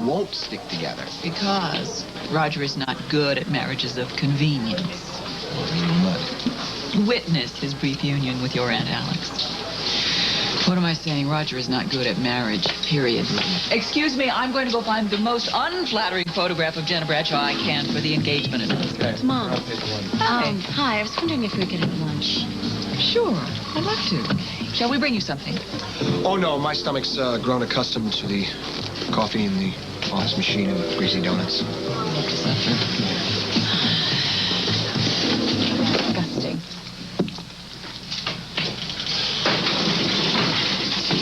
won't stick together. Because Roger is not good at marriages of convenience. Witness his brief union with your Aunt Alex. What am I saying? Roger is not good at marriage, period. Excuse me, I'm going to go find the most unflattering photograph of Jenna Bradshaw I can for the engagement anniversary. Mom. Hi. I was wondering if we could have lunch. Sure, I'd love to. Shall we bring you something? Oh, no, my stomach's grown accustomed to the coffee and the office machine and greasy donuts. Disgusting.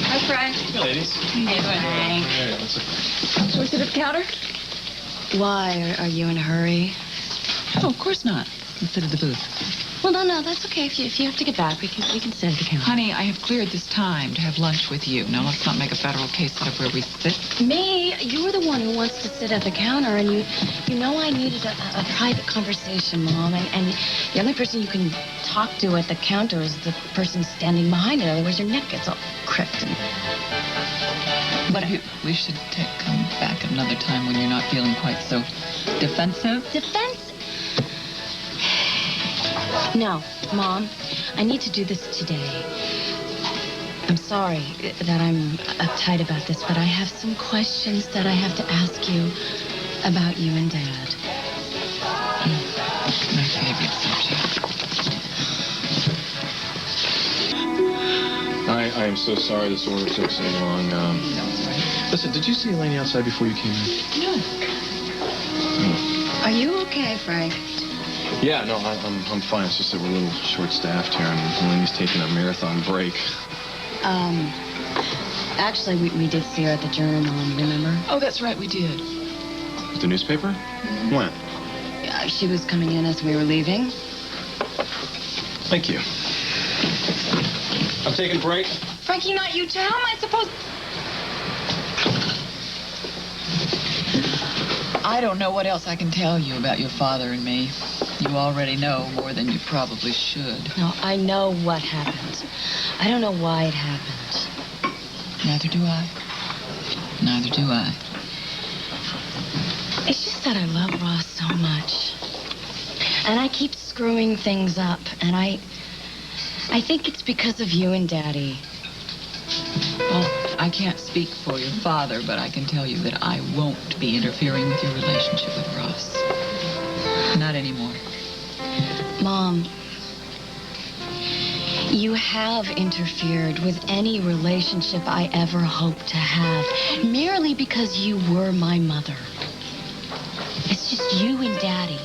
Hi, Frank. Hey, ladies. Hey, Frank. Hey, what's up? Shall we sit at the counter? Why? Are you in a hurry? Oh, of course not. Let's sit at the booth. Well, no, that's okay. If you have to get back, we can sit at the counter. Honey, I have cleared this time to have lunch with you. Now, let's not make a federal case out of where we sit. Me? You're the one who wants to sit at the counter, and you know I needed a private conversation, Mom, and the only person you can talk to at the counter is the person standing behind it. Otherwise, your neck gets all cricked. But we should come back another time when you're not feeling quite so defensive. Defensive? No, Mom, I need to do this today. I'm sorry that I'm uptight about this, but I have some questions that I have to ask you about you and Dad. My favorite subject. I am so sorry this order took so long. Listen, did you see Elaine outside before you came in? No. Are you okay, Frank? Yeah, no, I'm fine. It's just that we're a little short-staffed here, and Elaine's taking a marathon break. Actually, we did see her at the Journal, Mom, remember? Oh, that's right, we did. The newspaper? Mm-hmm. When? She was coming in as we were leaving. Thank you. I'm taking a break. Frankie, not you too. How am I supposed... I don't know what else I can tell you about your father and me. You already know more than you probably should. No, I know what happened. I don't know why it happened. Neither do I. Neither do I. It's just that I love Ross so much. And I keep screwing things up. And I think it's because of you and Daddy. Well, I can't speak for your father, but I can tell you that I won't be interfering with your relationship with Ross. Not anymore. Mom, you have interfered with any relationship I ever hoped to have, merely because you were my mother. It's just you and Daddy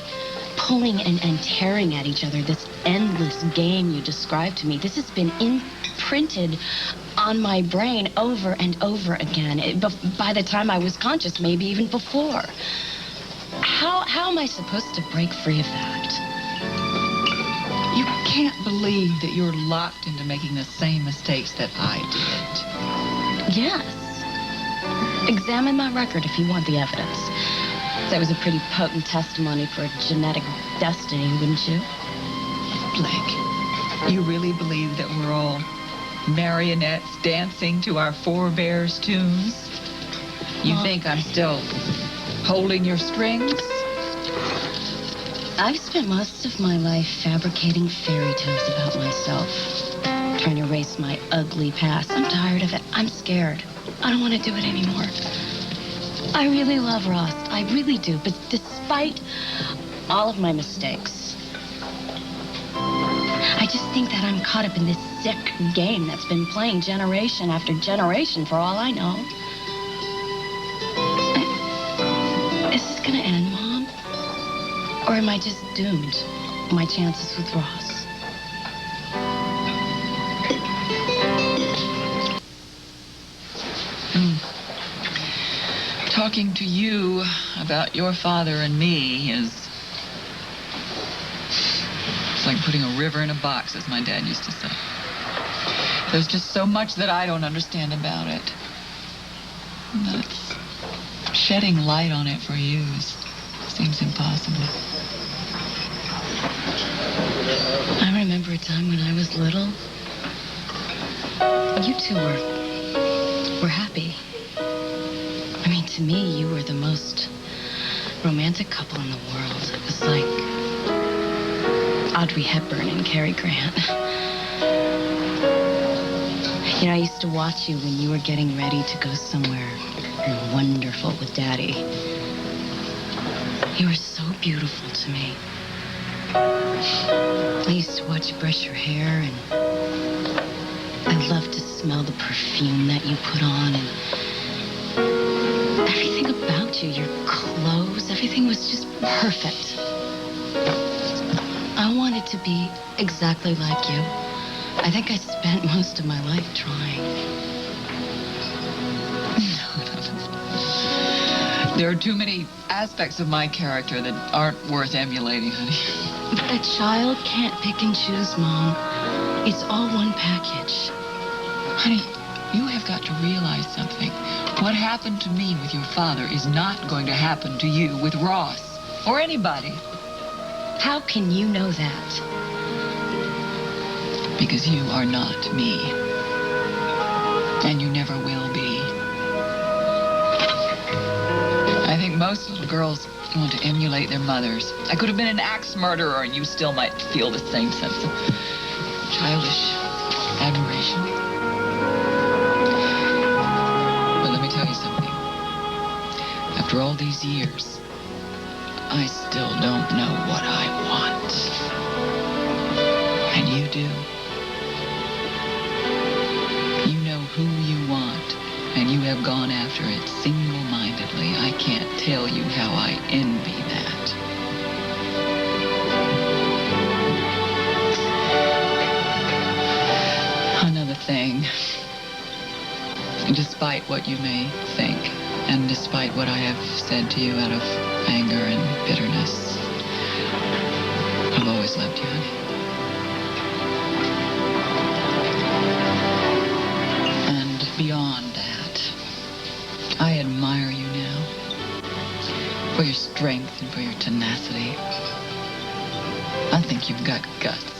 pulling and tearing at each other, this endless game you described to me. This has been imprinted on my brain over and over again. By the time I was conscious, maybe even before. How am I supposed to break free of that? You can't believe that you're locked into making the same mistakes that I did. Yes. Examine my record if you want the evidence. That was a pretty potent testimony for genetic destiny, wouldn't you? Blake, you really believe that we're all marionettes dancing to our forebears' tunes? You think I'm still holding your strings? I've spent most of my life fabricating fairy tales about myself, trying to erase my ugly past. I'm tired of it. I'm scared. I don't want to do it anymore. I really love Ross. I really do. But despite all of my mistakes, I just think that I'm caught up in this sick game that's been playing generation after generation for all I know. Is this gonna end, Mom? Or am I just doomed? My chances with Ross. Talking to you about your father and me is... it's like putting a river in a box, as my dad used to say. There's just so much that I don't understand about it. And that's... shedding light on it for you seems impossible. I remember a time when I was little. You two were happy. I mean, to me, you were the most romantic couple in the world. It was like Audrey Hepburn and Cary Grant. You know, I used to watch you when you were getting ready to go somewhere wonderful with Daddy. You were so beautiful to me. I used to watch you brush your hair, and I loved to smell the perfume that you put on, and everything about you, your clothes, everything was just perfect. I wanted to be exactly like you. I think I spent most of my life trying. There are too many aspects of my character that aren't worth emulating, honey. But a child can't pick and choose, Mom. It's all one package. Honey, you have got to realize something. What happened to me with your father is not going to happen to you with Ross or anybody. How can you know that? Because you are not me. And you never will be. I think most little girls want to emulate their mothers. I could have been an axe murderer and you still might feel the same sense of childish admiration. But let me tell you something. After all these years, I still don't know what I want. And you do. You know who you want, and you have gone after it single-mindedly. I can't tell you how I envy that. Another thing. Despite what you may think, and despite what I have said to you out of anger and bitterness, I've always loved you, honey. And beyond that, I admire you now for your strength and for your tenacity. I think you've got guts.